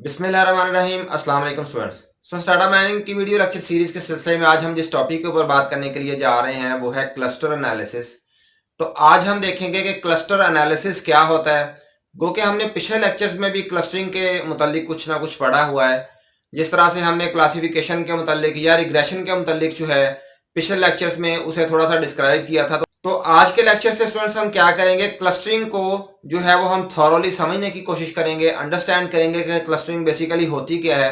बिस्मिल्लाहिर्रहमानिर्रहीम। अस्सलाम वालेकुम स्टूडेंट्स। डाटा माइनिंग की वीडियो लेक्चर सीरीज के सिलसिले में आज हम जिस टॉपिक के ऊपर बात करने के लिए जा रहे हैं वो है क्लस्टर एनालिसिस। तो आज हम देखेंगे कि क्लस्टर एनालिसिस क्या होता है। गो कि हमने पिछले लेक्चर्स में भी क्लस्टरिंग के मुतालिक कुछ ना कुछ पढ़ा हुआ है। जिस तरह से हमने क्लासिफिकेशन के मुतालिक या रिग्रेशन के मुतालिक जो है पिछले लेक्चर्स में उसे थोड़ा सा डिस्क्राइब किया था। तो आज के लेक्चर से स्टूडेंट्स हम क्या करेंगे, क्लस्टरिंग को जो है वो हम थॉरोली समझने की कोशिश करेंगे, अंडरस्टैंड करेंगे कि क्लस्टरिंग बेसिकली होती क्या है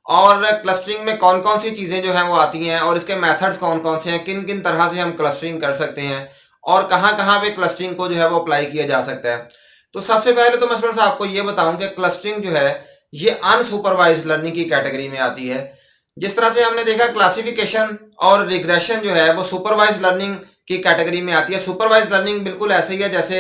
और क्लस्टरिंग में कौन कौन सी चीज़ें जो हैं वो आती हैं और इसके मेथड्स कौन कौन से हैं, किन किन तरह से हम क्लस्टरिंग कर सकते हैं और कहाँ कहाँ पे क्लस्टरिंग को जो है वो अप्लाई किया जा सकता है। तो सबसे पहले तो मैं स्टूडेंट्स आपको ये बताऊं कि क्लस्टरिंग जो है ये अनसुपरवाइज्ड लर्निंग की कैटेगरी में आती है। जिस तरह से हमने देखा क्लासिफिकेशन और रिग्रेशन जो है वो सुपरवाइज्ड लर्निंग की कैटेगरी में आती है। सुपरवाइज लर्निंग बिल्कुल ऐसे ही है जैसे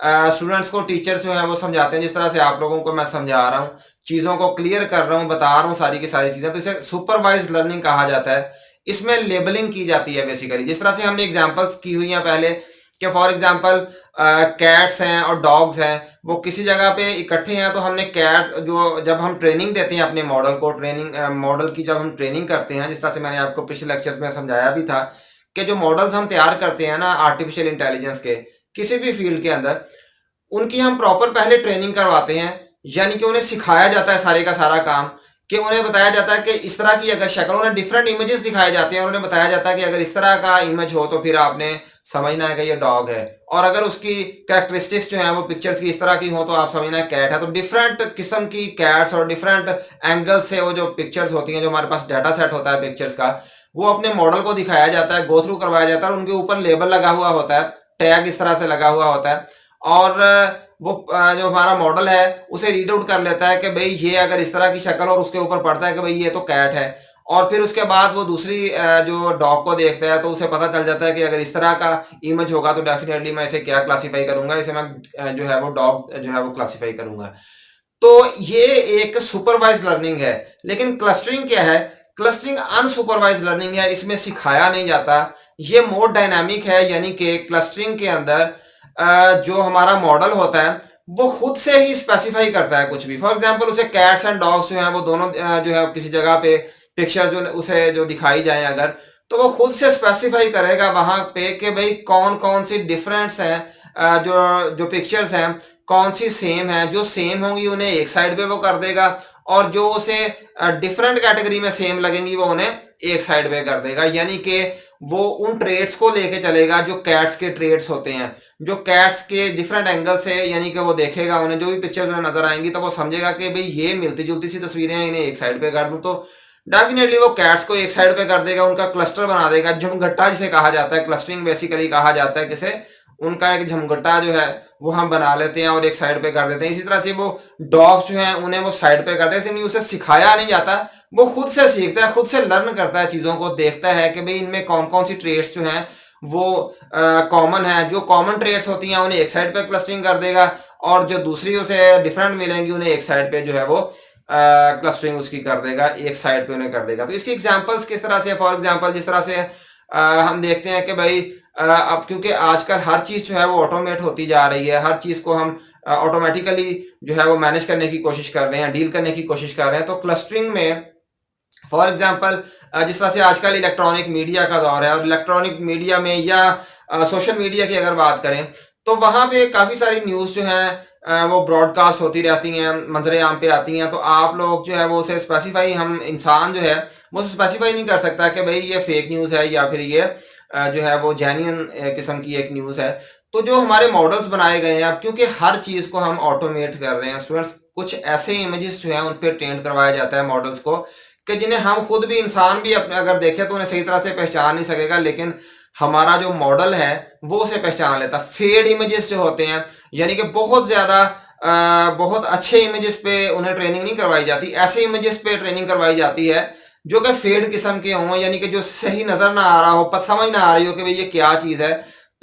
स्टूडेंट्स को टीचर्स जो है वो समझाते हैं, जिस तरह से आप लोगों को मैं समझा रहा हूँ, चीज़ों को क्लियर कर रहा हूँ, बता रहा हूँ सारी की सारी चीज़ें, तो इसे सुपरवाइज लर्निंग कहा जाता है। इसमें लेबलिंग की जाती है बेसिकली। जिस तरह से हमने एग्जाम्पल्स की हुई हैं पहले कि फॉर एग्जाम्पल कैट्स हैं और डॉग्स हैं, वो किसी जगह पे इकट्ठे हैं, तो हमने कैट जो जब हम ट्रेनिंग देते हैं अपने मॉडल को, ट्रेनिंग मॉडल की जब हम ट्रेनिंग करते हैं, जिस तरह से मैंने आपको पिछले लेक्चर्स में समझाया भी था कि जो मॉडल्स हम तैयार करते हैं ना आर्टिफिशियल इंटेलिजेंस के किसी भी फील्ड के अंदर, उनकी हम प्रॉपर पहले ट्रेनिंग करवाते हैं। यानी कि उन्हें सिखाया जाता है सारे का सारा काम, कि उन्हें बताया जाता है कि इस तरह की अगर शक्ल, उन्हें डिफरेंट इमेजेस दिखाए जाते हैं और उन्हें बताया जाता है कि अगर इस तरह का इमेज हो तो फिर आपने समझना है कि ये डॉग है, और अगर उसकी कैरेक्टरिस्टिक्स जो है वो पिक्चर्स की इस तरह की हो तो आप समझना है कैट है। तो डिफरेंट किस्म की कैट्स और डिफरेंट एंगल से वो जो पिक्चर्स होती हैं, जो हमारे पास डाटा सेट होता है पिक्चर्स का, वो अपने मॉडल को दिखाया जाता है, गो थ्रू करवाया जाता है और उनके ऊपर लेबल लगा हुआ होता है, टैग इस तरह से लगा हुआ होता है, और वो जो हमारा मॉडल है उसे रीड आउट कर लेता है कि भाई ये अगर इस तरह की शक्ल और उसके ऊपर पड़ता है कि भाई ये तो कैट है, और फिर उसके बाद वो दूसरी जो डॉग को देखता है तो उसे पता चल जाता है कि अगर इस तरह का इमेज होगा तो डेफिनेटली मैं इसे क्या क्लासीफाई करूंगा, इसे मैं जो है वो डॉग जो है वो क्लासीफाई करूंगा। तो ये एक सुपरवाइज लर्निंग है। लेकिन क्लस्टरिंग क्या है? क्लस्टरिंग अनसुपरवाइज लर्निंग है, इसमें सिखाया नहीं जाता, ये मोर डायनामिक है। यानी कि क्लस्टरिंग के अंदर जो हमारा मॉडल होता है वो खुद से ही स्पेसिफाई करता है कुछ भी। फॉर एग्जांपल उसे कैट्स एंड डॉग्स जो है वो दोनों जो है किसी जगह पे पिक्चर जो उसे जो दिखाई जाए अगर, तो वो खुद से स्पेसिफाई करेगा वहां पे कि भाई कौन कौन सी डिफरेंस हैं, जो जो पिक्चर्स हैं कौन सी सेम है, जो सेम होंगी उन्हें एक साइड पे वो कर देगा, और जो उसे डिफरेंट कैटेगरी में सेम लगेंगी वो उन्हें एक साइड पे कर देगा। यानी कि वो उन ट्रेड्स को लेके चलेगा जो कैट्स के ट्रेड्स होते हैं, जो कैट्स के डिफरेंट एंगल से, यानी कि वो देखेगा उन्हें जो भी पिक्चर्स में नजर आएंगी तो वो समझेगा कि भाई ये मिलती जुलती सी तस्वीरें हैं, इन्हें एक साइड पे कर दूं, तो डेफिनेटली वो कैट्स को एक साइड पे कर देगा, उनका क्लस्टर बना देगा, झुमघट्टा जिसे कहा जाता है, क्लस्टरिंग बेसिकली कहा जाता है किसे, उनका एक झमघट्टा जो है वो हम बना लेते हैं और एक साइड पे कर देते हैं। इसी तरह से वो डॉग्स जो हैं उन्हें वो साइड पे करते हैं, उसे सिखाया नहीं जाता, वो खुद से सीखता है, खुद से लर्न करता है, चीजों को देखता है कि भाई इनमें कौन कौन सी ट्रेड्स जो हैं वो कॉमन है। जो कॉमन ट्रेड्स होती हैं उन्हें एक साइड पे क्लस्टरिंग कर देगा, और जो दूसरी उसे डिफरेंट मिलेंगी उन्हें एक साइड पे जो है वो क्लस्टरिंग उसकी कर देगा, एक साइड पे उन्हें कर देगा। तो इसकी एग्जांपल्स किस तरह से, फॉर एग्जांपल जिस तरह से हम देखते हैं कि भाई अब क्योंकि आजकल हर चीज जो है वो ऑटोमेट होती जा रही है, हर चीज को हम ऑटोमेटिकली जो है वो मैनेज करने की कोशिश कर रहे हैं, डील करने की कोशिश कर रहे हैं। तो क्लस्टरिंग में फॉर एग्जांपल जिस तरह से आजकल इलेक्ट्रॉनिक मीडिया का दौर है, और इलेक्ट्रॉनिक मीडिया में या सोशल मीडिया की अगर बात करें तो वहां पे काफी सारी न्यूज जो है वो ब्रॉडकास्ट होती रहती हैं, मंजरे आम पे आती हैं, तो आप लोग जो है वो उसे स्पेसिफाई, हम इंसान जो है वो स्पेसिफाई नहीं कर सकता कि भाई ये फेक न्यूज है या फिर ये जो है वो जेन्युइन किस्म की एक न्यूज है। तो जो हमारे मॉडल्स बनाए गए हैं, अब क्योंकि हर चीज को हम ऑटोमेट कर रहे हैं स्टूडेंट्स, कुछ ऐसे इमेजेस जो है उन पर ट्रेन करवाया जाता है मॉडल्स को कि जिन्हें हम खुद भी, इंसान भी अपने अगर देखे तो उन्हें सही तरह से पहचान नहीं सकेगा, लेकिन हमारा जो मॉडल है वो उसे पहचान लेता। फेड इमेजेस जो होते हैं, यानी कि बहुत ज्यादा बहुत अच्छे इमेजेस पे उन्हें ट्रेनिंग नहीं करवाई जाती, ऐसे इमेजेस पे ट्रेनिंग करवाई जाती है जो कि फेड किस्म के हों, यानी कि जो सही नजर ना आ रहा हो, समझ ना आ रही हो कि भाई ये क्या चीज है।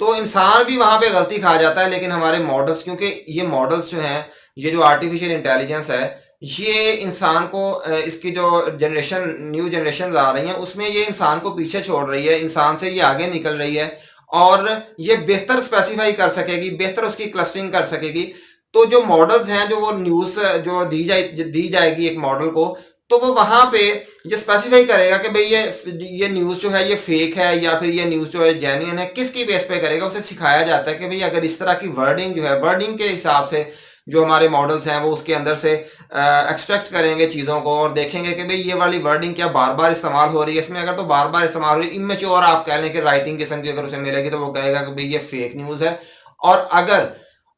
तो इंसान भी वहां पे गलती खा जाता है, लेकिन हमारे मॉडल्स, क्योंकि ये मॉडल्स जो हैं, ये जो आर्टिफिशियल इंटेलिजेंस है, ये इंसान को इसकी जो जनरेशन, न्यू जनरेशन आ रही हैं उसमें ये इंसान को पीछे छोड़ रही है, इंसान से ये आगे निकल रही है, और ये बेहतर स्पेसिफाई कर सकेगी, बेहतर उसकी क्लस्टरिंग कर सकेगी। तो जो मॉडल्स हैं, जो वो न्यूज़ जो दी जाएगी एक मॉडल को, तो वो वहां पे ये स्पेसिफाई करेगा कि भाई ये न्यूज़ जो है ये फेक है या फिर ये न्यूज़ जो है जेन्युइन है। किसकी बेस पे करेगा? उसे सिखाया जाता है कि भाई अगर इस तरह की वर्डिंग जो है, वर्डिंग के हिसाब से जो हमारे मॉडल्स हैं वो उसके अंदर से एक्सट्रैक्ट करेंगे चीज़ों को और देखेंगे कि भाई ये वाली वर्डिंग क्या बार बार इस्तेमाल हो रही है। इसमें अगर तो बार बार इस्तेमाल हो रही है, इमेच्योर आप कह लें कि राइटिंग किस्म की अगर उसे मिलेगी, तो वो कहेगा कि भाई ये फेक न्यूज़ है। और अगर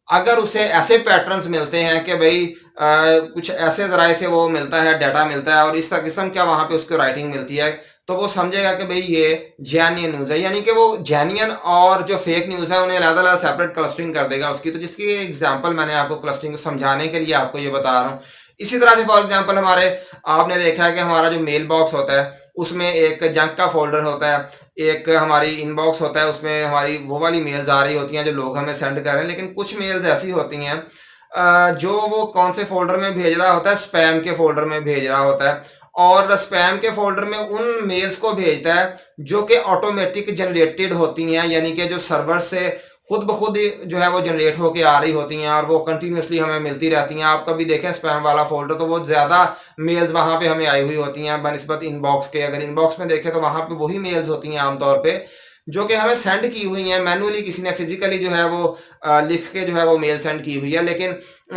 अगर उसे ऐसे पैटर्न्स मिलते हैं कि भाई कुछ ऐसे जराए से वो मिलता है, डाटा मिलता है और इस किस्म क्या वहां पे उसको राइटिंग मिलती है, तो वो समझेगा कि भाई ये जेन्युइन न्यूज़ है। यानी कि वो जेन्युइन और जो फेक न्यूज़ है उन्हें अलग अलग सेपरेट क्लस्टरिंग कर देगा उसकी। तो जिसकी एग्जांपल मैंने आपको क्लस्टरिंग को समझाने के लिए आपको ये बता रहा हूँ। इसी तरह से फॉर एग्जांपल हमारे आपने देखा है कि हमारा जो मेल बॉक्स होता है उसमें एक जंक का फोल्डर होता है, एक हमारी इनबॉक्स होता है, उसमें हमारी वो वाली मेल्स आ रही होती हैं जो लोग हमें सेंड कर रहे हैं। लेकिन कुछ मेल्स ऐसी होती हैं जो वो कौन से फोल्डर में भेज रहा होता है, स्पैम के फोल्डर में भेज रहा होता है। और स्पैम के फोल्डर में उन मेल्स को भेजता है जो कि ऑटोमेटिक जनरेटेड होती हैं, यानी कि जो सर्वर से खुद ब खुद जो है वो जनरेट होके आ रही होती हैं और वो कंटिन्यूसली हमें मिलती रहती हैं। आप कभी देखें स्पैम वाला फोल्डर, तो वो ज्यादा मेल्स वहां पे हमें आई हुई होती हैं बनिस्बत इनबॉक्स के। अगर इनबॉक्स में देखें तो वहां पे वही मेल्स होती हैं आमतौर पे जो कि हमें सेंड की हुई हैं मैनुअली, किसी ने फिजिकली जो है वो लिख के जो है वो मेल सेंड की हुई है। लेकिन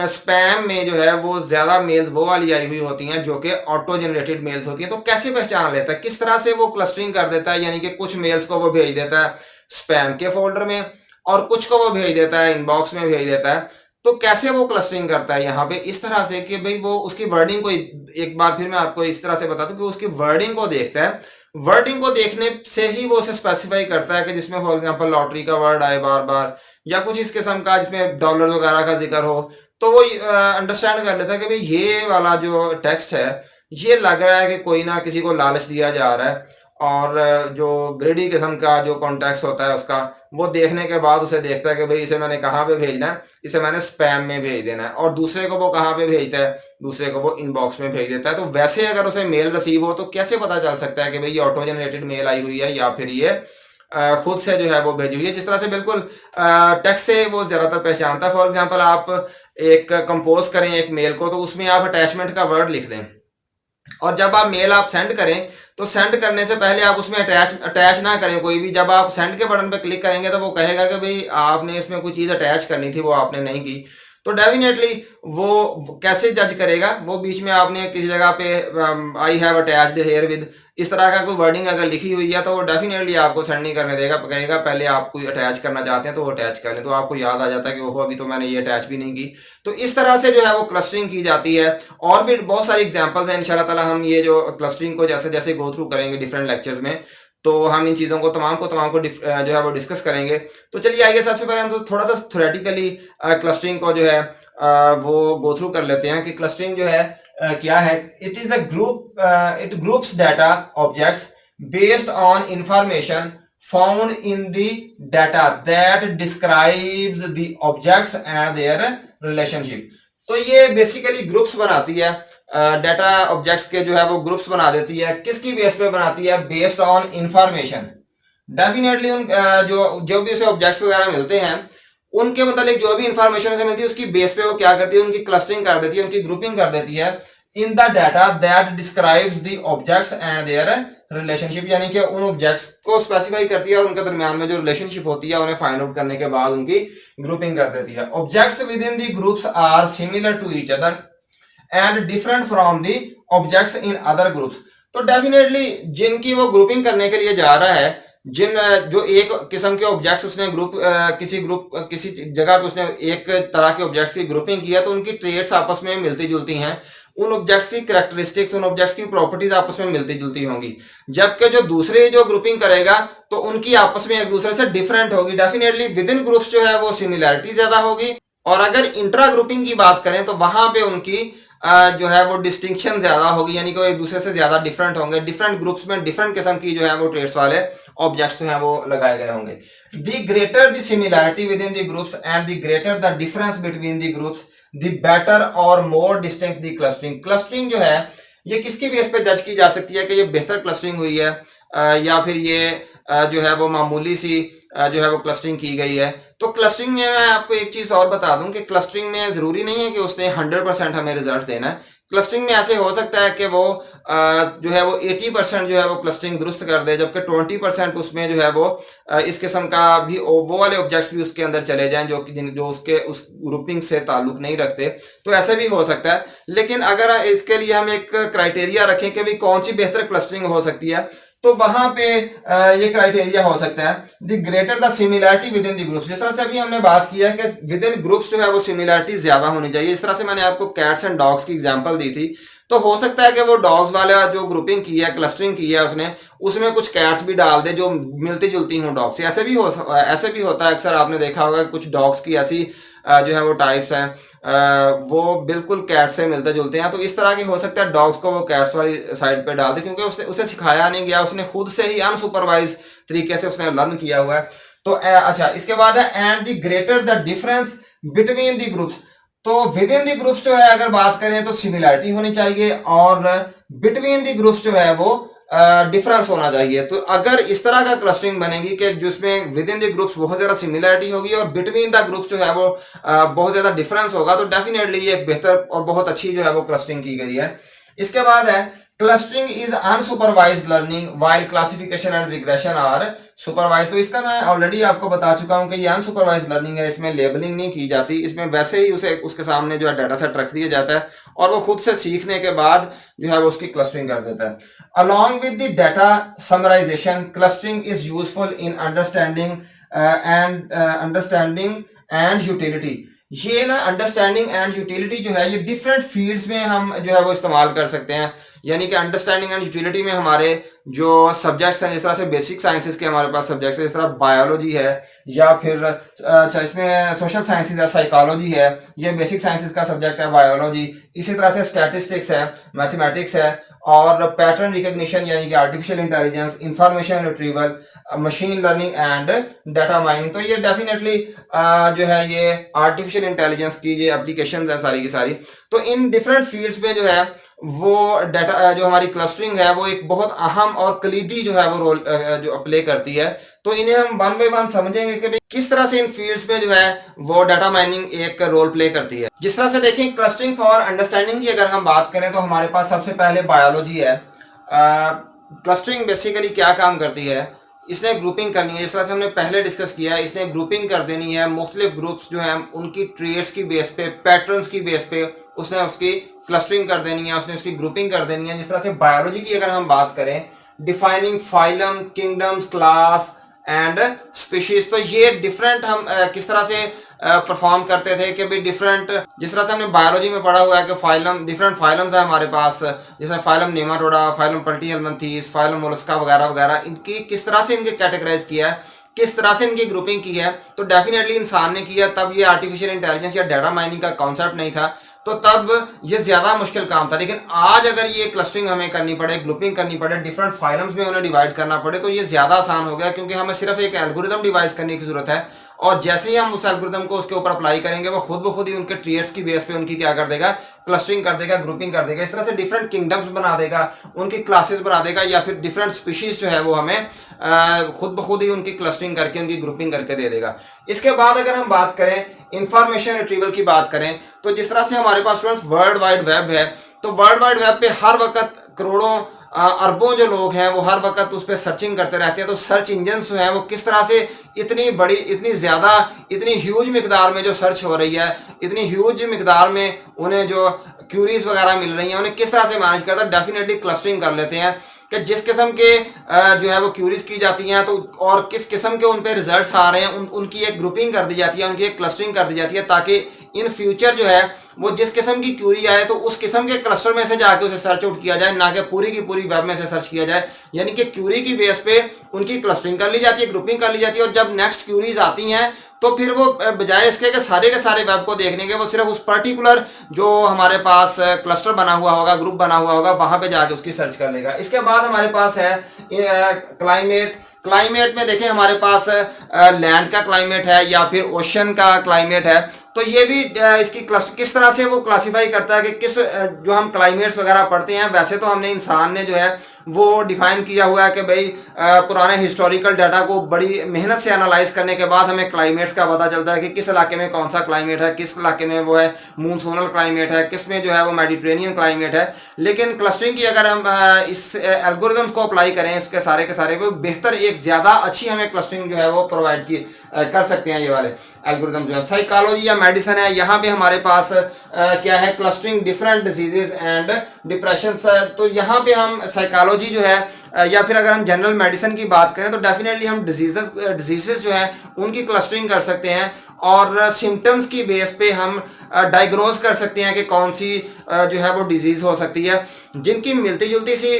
स्पैम में जो है वो ज्यादा मेल्स वो वाली आई हुई होती हैं जो कि ऑटो जनरेटेड मेल्स होती हैं। तो कैसे पहचान लेता है, किस तरह से वो क्लस्टरिंग कर देता है, यानी कि कुछ मेल्स को वो भेज देता है स्पैम के फोल्डर में और कुछ को वो भेज देता है इनबॉक्स में भेज देता है। तो कैसे वो क्लस्टरिंग करता है यहाँ पे? इस तरह से कि भाई वो उसकी वर्डिंग को, एक बार फिर मैं आपको इस तरह से बता दूं कि उसकी वर्डिंग को देखता है। वर्डिंग को देखने से ही वो उसे स्पेसिफाई करता है कि जिसमें फॉर एग्जांपल लॉटरी का वर्ड आए बार बार या कुछ इस किस्म का जिसमें डॉलर वगैरह का जिक्र हो, तो वो अंडरस्टैंड कर लेता है कि भाई ये वाला जो टेक्स्ट है ये लग रहा है कि कोई ना किसी को लालच दिया जा रहा है। और जो ग्रेडी किस्म का जो कॉन्टेक्स्ट होता है उसका, वो देखने के बाद उसे देखता है कि भाई इसे मैंने कहाँ पे भेजना है, इसे मैंने स्पैम में भेज देना है। और दूसरे को वो कहाँ पे भेजता है, दूसरे को वो इनबॉक्स में भेज देता है। तो वैसे अगर उसे मेल रिसीव हो तो कैसे पता चल सकता है कि भाई ये ऑटो जनरेटेड मेल आई हुई है या फिर ये खुद से जो है वो भेजी हुई है? जिस तरह से बिल्कुल टेक्स्ट से वो ज्यादातर पहचानता है। फॉर एग्जाम्पल आप एक कंपोज करें एक मेल को, तो उसमें आप अटैचमेंट का वर्ड लिख दें और जब आप मेल आप सेंड करें तो सेंड करने से पहले आप उसमें अटैच ना करें कोई भी। जब आप सेंड के बटन पर क्लिक करेंगे तो वो कहेगा कि भाई आपने इसमें कोई चीज़ अटैच करनी थी, वो आपने नहीं की। तो डेफिनेटली वो कैसे जज करेगा? वो बीच में आपने किसी जगह पे I have attached here with इस तरह का कोई वर्डिंग अगर लिखी हुई है तो वो डेफिनेटली आपको सेंड नहीं करने देगा। कहेगा पहले आप कोई अटैच करना चाहते हैं तो वो अटैच कर लें। तो आपको याद आ जाता है कि ओहो अभी तो मैंने ये अटैच भी नहीं की। तो इस तरह से जो है वो क्लस्टरिंग की जाती है। और भी बहुत सारी एग्जांपल्स हैं, इंशाल्लाह ताला हम ये जो क्लस्टरिंग को जैसे जैसे गो थ्रू करेंगे डिफरेंट लेक्चर्स में, तो हम इन चीज़ों को तमाम को जो है वो डिस्कस करेंगे। तो चलिए आइए सबसे पहले हम तो थोड़ा सा थ्योरेटिकली क्लस्टरिंग को जो है वो गो थ्रू कर लेते हैं कि क्लस्टरिंग जो है क्या है। It is a group, it groups data objects based on information found in the data that describes the objects and their relationship। तो ये बेसिकली ग्रुप्स बनाती है, डाटा ऑब्जेक्ट्स के जो है वो ग्रुप्स बना देती है। किसकी बेस पे बनाती है? Based on information. डेफिनेटली उन जो भी उसे ऑब्जेक्ट्स वगैरह मिलते हैं उनके मतलब जो भी इंफॉर्मेशन उसे मिलती है उसकी बेस पे वो क्या करती है, उनकी क्लस्टरिंग कर देती है, उनकी ग्रुपिंग कर देती है in the data that describes the objects and their relationship. यानी कि उन ऑब्जेक्ट्स को स्पेसिफाई करती है और उनके दरमियान में जो रिलेशनशिप होती है उन्हें फाइंड आउट करने के बाद उनकी ग्रुपिंग कर देती है। Objects within the groups are similar to each other and different from the objects in other groups. तो डेफिनेटली जिनकी वो ग्रुपिंग करने के लिए जा रहा है, जिन जो एक किस्म के ऑब्जेक्ट्स उसने किसी जगह पे उसने एक तरह के ऑब्जेक्ट्स की ग्रुपिंग किया तो उनकी ट्रेड्स आपस में मिलती जुलती हैं, उन ऑब्जेक्ट्स की कैरेक्टरिस्टिक्स, उन ऑब्जेक्ट्स की प्रॉपर्टीज आपस में मिलती जुलती होंगी। जबकि जो दूसरे जो ग्रुपिंग करेगा तो उनकी आपस में एक दूसरे से डिफरेंट होगी। डेफिनेटली विद इन ग्रुप्स जो है वो सिमिलैरिटी ज्यादा होगी और अगर इंट्रा ग्रुपिंग की बात करें तो वहां पे उनकी जो है वो डिस्टिंक्शन ज्यादा होगी, यानी कि वो एक दूसरे से ज्यादा डिफरेंट होंगे। डिफरेंट ग्रुप्स में डिफरेंट किस्म की जो है वो ट्रेड्स वाले ऑब्जेक्ट्स हैं वो लगाए गए होंगे। The greater the similarity with in the groups and the greater the difference between the groups the better और मोर डिस्टिंक्ट द क्लस्टरिंग। क्लस्टरिंग जो है ये किसकी बेस पे जज की जा सकती है कि ये बेहतर क्लस्टरिंग हुई है या फिर ये जो है वो मामूली सी जो है वो क्लस्टरिंग की गई है। तो क्लस्टरिंग में मैं आपको एक चीज और बता दूं कि क्लस्टरिंग में जरूरी नहीं है कि उसने 100% हमें रिजल्ट देना है। क्लस्टरिंग में ऐसे हो सकता है कि वो जो है वो 80% जो है वो क्लस्टरिंग दुरुस्त कर दे, जबकि 20% उसमें जो है वो इस किस्म का भी वो वाले ऑब्जेक्ट्स भी उसके अंदर चले जाएं जो कि जो उसके उस ग्रुपिंग से ताल्लुक नहीं रखते। तो ऐसे भी हो सकता है। लेकिन अगर इसके लिए हम एक क्राइटेरिया रखें कि भाई कौन सी बेहतर क्लस्टरिंग हो सकती है, तो वहां पे ये क्राइटेरिया हो सकता है the greater the similarity with in the groups. जिस तरह से अभी हमने बात किया है कि विद इन ग्रुप्स जो है वो सिमिलैरिटी ज्यादा होनी चाहिए। इस तरह से मैंने आपको कैट्स एंड डॉग्स की एग्जांपल दी थी। तो हो सकता है कि वो डॉग्स वाला जो ग्रुपिंग की है, क्लस्टरिंग की है उसने, उसमें कुछ कैट्स भी डाल दे जो मिलती जुलती हों डॉग से। ऐसे भी होता है। अक्सर आपने देखा होगा कुछ डॉग्स की ऐसी जो है वो टाइप्स हैं वो बिल्कुल कैट से मिलते जुलते हैं। तो इस तरह की हो सकता है डॉग्स को वो कैट्स वाली साइड पे डाल दे, क्योंकि उसे सिखाया नहीं गया, उसने खुद से ही अनसुपरवाइज तरीके से उसने लर्न किया हुआ है। तो अच्छा, इसके बाद है and the greater the difference between the groups. तो विद इन द ग्रुप्स जो है अगर बात करें तो सिमिलैरिटी होनी चाहिए, और बिटवीन द ग्रुप्स जो है वो डिफरेंस होना चाहिए। तो अगर इस तरह का क्लस्टरिंग बनेगी कि जिसमें विद इन द ग्रुप्स बहुत ज्यादा सिमिलैरिटी होगी और बिटवीन द ग्रुप्स जो है वो बहुत ज्यादा डिफरेंस होगा, तो डेफिनेटली ये एक बेहतर और बहुत अच्छी जो है वो क्लस्टरिंग की गई है। इसके बाद है clustering is unsupervised learning while classification and regression are supervise. तो इसका मैं ऑलरेडी आपको बता चुका हूं कि ये अनसुपरवाइज लर्निंग है, इसमें लेबलिंग नहीं की जाती, इसमें वैसे ही उसे उसके सामने जो है डाटा सेट रख दिया जाता है और वो खुद से सीखने के बाद जो है वो उसकी क्लस्टरिंग कर देता है। Along with the data summarization, clustering is useful in understanding and utility. ये ना अंडरस्टैंडिंग एंड यूटिलिटी जो है ये डिफरेंट फील्ड्स में हम जो है वो इस्तेमाल कर सकते हैं। यानी कि अंडरस्टैंडिंग एंड यूटिलिटी में हमारे जो सब्जेक्ट्स हैं, जिस तरह से बेसिक साइंसेस के हमारे पास सब्जेक्ट्स हैं, जिस तरह बायोलॉजी है, या फिर अच्छा इसमें सोशल साइंसेस है, साइकोलॉजी है, ये बेसिक साइंसेस का सब्जेक्ट है बायोलॉजी। इसी तरह से स्टैटिस्टिक्स है, मैथमेटिक्स है, और पैटर्न रिकॉग्निशन यानी कि artificial intelligence, information retrieval, machine learning and data mining. तो ये डेफिनेटली जो है ये आर्टिफिशियल इंटेलिजेंस की ये एप्लीकेशंस है सारी की सारी। तो इन डिफरेंट फील्ड्स में जो है वो डाटा जो हमारी क्लस्टरिंग है वो एक बहुत अहम और कलीदी जो है वो रोल जो प्ले करती है। तो इन्हें हम वन बाय वन समझेंगे कि भाई किस तरह से इन फील्ड्स में जो है वो डाटा माइनिंग एक रोल प्ले करती है। जिस तरह से देखें क्लस्टरिंग फॉर अंडरस्टैंडिंग की अगर हम बात करें तो हमारे पास सबसे पहले बायोलॉजी है। क्लस्टरिंग बेसिकली क्या काम करती है, इसने ग्रुपिंग करनी है। जिस तरह से हमने पहले डिस्कस किया है, इसने ग्रुपिंग कर देनी है मुख्तलिफ ग्रुप्स जो है उनकी ट्रेड्स की बेस पे, पैटर्न्स की बेस पे उसने उसकी क्लस्टरिंग कर देनी है, उसने उसकी ग्रुपिंग कर देनी है। जिस तरह से बायोलॉजी की अगर हम बात करें, defining phylum, kingdoms, class and species. तो ये डिफरेंट हम किस तरह से परफॉर्म करते थे कि भाई डिफरेंट, जिस तरह से हमने बायोलॉजी में पढ़ा हुआ है कि फाइलम, डिफरेंट फाइलम्स है हमारे पास, जैसे phylum Nematoda, phylum Platyhelminthes, phylum Mollusca वगैरह वगैरह, इनकी किस तरह से इनके कैटेगराइज किया है, किस तरह से इनकी ग्रुपिंग की है। तो डेफिनेटली इंसान ने किया, तब ये आर्टिफिशियल इंटेलिजेंस या डाटा माइनिंग का कॉन्सेप्ट नहीं था, तो तब ये ज्यादा मुश्किल काम था। लेकिन आज अगर ये क्लस्टरिंग हमें करनी पड़े, ग्रुपिंग करनी पड़े, डिफरेंट फाइलम्स में उन्हें डिवाइड करना पड़े, तो ये ज्यादा आसान हो गया, क्योंकि हमें सिर्फ एक एल्गोरिदम डिवाइस करने की जरूरत है, और जैसे ही हम उस एल्गोरिदम को उसके ऊपर अप्लाई करेंगे वो खुद ब खुद ही उनके ट्रेड्स की बेस पे उनकी क्या कर देगा, क्लस्टरिंग कर देगा, ग्रुपिंग कर देगा। इस तरह से डिफरेंट किंगडम्स बना देगा, उनकी क्लासेस बना देगा, या फिर डिफरेंट स्पीशीज जो है वो हमें खुद ब खुद ही उनकी क्लस्टरिंग करके, उनकी ग्रुपिंग करके दे देगा। इसके बाद अगर हम बात करें इंफॉर्मेशन रिट्रीवल की बात करें, तो जिस तरह से हमारे पास स्टूडेंट्स वर्ल्ड वाइड वेब है, तो वर्ल्ड वाइड वेब पे हर वक्त करोड़ों अरबों जो लोग हैं वो हर वक्त उस पर सर्चिंग करते रहते हैं। तो सर्च इंजन जो है वो किस तरह से इतनी बड़ी, इतनी ज्यादा, इतनी ह्यूज मिकदार में जो सर्च हो रही है, इतनी ह्यूज मिकदार में उन्हें जो क्यूरीज वगैरह मिल रही हैं, उन्हें किस तरह से मैनेज करता है, डेफिनेटली क्लस्टरिंग कर लेते हैं कि जिस किस्म के जो है वो क्यूरीज की जाती हैं, तो और किस किस्म के उन पे रिजल्ट्स आ रहे हैं, उनकी एक ग्रुपिंग कर दी जाती है, उनकी एक क्लस्टरिंग कर दी जाती है, ताकि इन फ्यूचर जो है वो जिस किस्म की क्यूरी आए तो उस किस्म के क्लस्टर में से जाके उसे सर्च आउट किया जाए, ना कि पूरी की पूरी वेब में से सर्च किया जाए। यानी कि क्यूरी की बेस पे उनकी क्लस्टरिंग कर ली जाती है, ग्रुपिंग कर ली जाती है, और जब नेक्स्ट क्यूरीज आती हैं तो फिर वो बजाय इसके के सारे वेब को देखने के, वो सिर्फ उस पर्टिकुलर जो हमारे पास क्लस्टर बना हुआ होगा, ग्रुप बना हुआ होगा, वहां पे जाके उसकी सर्च कर लेगा। इसके बाद हमारे पास है क्लाइमेट। क्लाइमेट में देखें हमारे पास लैंड का क्लाइमेट है या फिर ओशन का क्लाइमेट है। तो ये भी इसकी किस तरह से वो क्लासिफाई करता है कि किस जो हम क्लाइमेट्स वगैरह पढ़ते हैं, वैसे तो हमने इंसान ने जो है वो डिफाइन किया हुआ है कि भाई पुराने हिस्टोरिकल डाटा को बड़ी मेहनत से एनालाइज करने के बाद हमें क्लाइमेट्स का पता चलता है कि किस इलाके में कौन सा क्लाइमेट है, किस इलाके में वो है मूनसोनल क्लाइमेट है, किस में जो है वो मेडिटेरेनियन क्लाइमेट है। लेकिन क्लस्टरिंग की अगर हम इस एल्गोरिदम्स को अप्लाई करें इसके सारे के सारे, वो बेहतर एक ज़्यादा अच्छी हमें क्लस्टरिंग जो है वो प्रोवाइड की कर सकते हैं ये वाले एल्गोरिदम जो है। साइकोलॉजी या मेडिसिन है, यहाँ पे हमारे पास क्या है, clustering different diseases and depression. तो यहाँ पे हम साइकोलॉजी जो है या फिर अगर हम जनरल मेडिसिन की बात करें तो डेफिनेटली हम डिजीजेस जो है उनकी क्लस्टरिंग कर सकते हैं और सिम्टम्स की बेस पे हम डायग्नोज कर सकते हैं कि कौन सी जो है वो डिजीज हो सकती है। जिनकी मिलती जुलती सी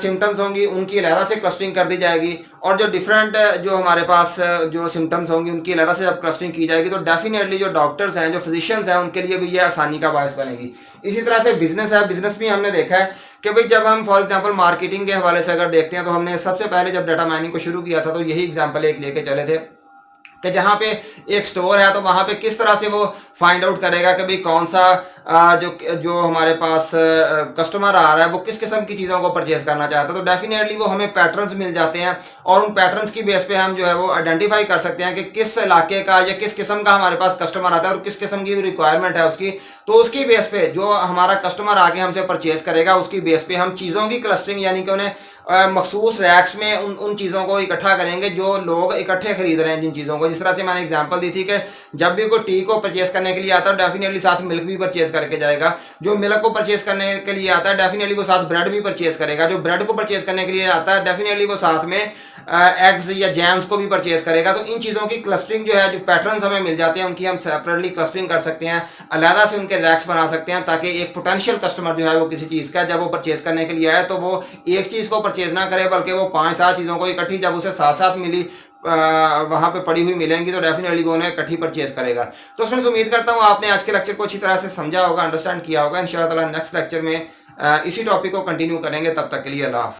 सिम्टम्स होंगी उनकी अलहदा से क्लस्टरिंग कर दी जाएगी, और जो डिफरेंट जो हमारे पास जो सिम्टम्स होंगी उनकी अलहदा से जब क्लस्टरिंग की जाएगी तो डेफिनेटली जो डॉक्टर्स हैं, जो फिजिशियंस हैं, उनके लिए भी ये आसानी का बायस बनेगी। इसी तरह से बिजनेस है, बिजनेस भी हमने देखा है कि भाई जब हम फॉर एग्जांपल मार्केटिंग के हवाले से अगर देखते हैं तो हमने सबसे पहले जब डाटा माइनिंग को शुरू किया था तो यही एग्जांपल एक लेके चले थे कि जहाँ पे एक स्टोर है तो वहाँ पे किस तरह से वो फाइंड आउट करेगा कि भाई कौन सा जो जो हमारे पास कस्टमर आ रहा है वो किस किस्म की चीज़ों को परचेज करना चाहता है। तो डेफिनेटली वो हमें पैटर्न्स मिल जाते हैं और उन पैटर्न्स की बेस पे हम जो है वो आइडेंटिफाई कर सकते हैं कि किस इलाके का या किस किस्म का हमारे पास कस्टमर आता है और किस किस्म की रिक्वायरमेंट है उसकी। तो उसकी बेस पे जो हमारा कस्टमर आके हमसे परचेज करेगा उसकी बेस पे हम चीज़ों की क्लस्टरिंग यानी कि उन्हें मखसूस रैक्स में उन चीज़ों को इकट्ठा करेंगे जो लोग इकट्ठे खरीद रहे हैं जिन चीज़ों को। जिस तरह से मैंने एग्जांपल दी थी कि जब भी कोई टी को परचेज करने के लिए आता है डेफिनेटली साथ मिल्क भी परचेज करके जाएगा, जो मिल्क को परचेज करने के लिए आता है डेफिनेटली वो साथ ब्रेड भी परचेज करेगा, जो ब्रेड को परचेज करने के लिए आता है डेफिनेटली वो साथ में एग्स या जैम्स को भी परचेज करेगा। तो इन चीज़ों की क्लस्टरिंग जो है, जो पैटर्न्स हमें मिल जाते हैं उनकी हम सेपरेटली क्लस्टरिंग कर सकते हैं, अलहदा से उनके रैक्स बना सकते हैं ताकि एक पोटेंशियल कस्टमर जो है वो किसी चीज़ का जब वो परचेज करने के लिए आए तो वो एक चीज़ को परचेज ना करे बल्कि वो 5-7 चीज़ों को इकट्ठी जब उसे साथ साथ मिली वहाँ पे पड़ी हुई मिलेंगी तो डेफिनेटली वो उन्हें इकट्ठी परचेज करेगा। तो फ्रेंड्स उम्मीद करता हूँ आपने आज के लेक्चर को अच्छी तरह से समझा होगा, अंडरस्टैंड किया होगा। इंशाअल्लाह नेक्स्ट लेक्चर में इसी टॉपिक को कंटिन्यू करेंगे। तब तक के लिए अल्लाह हाफ़िज़।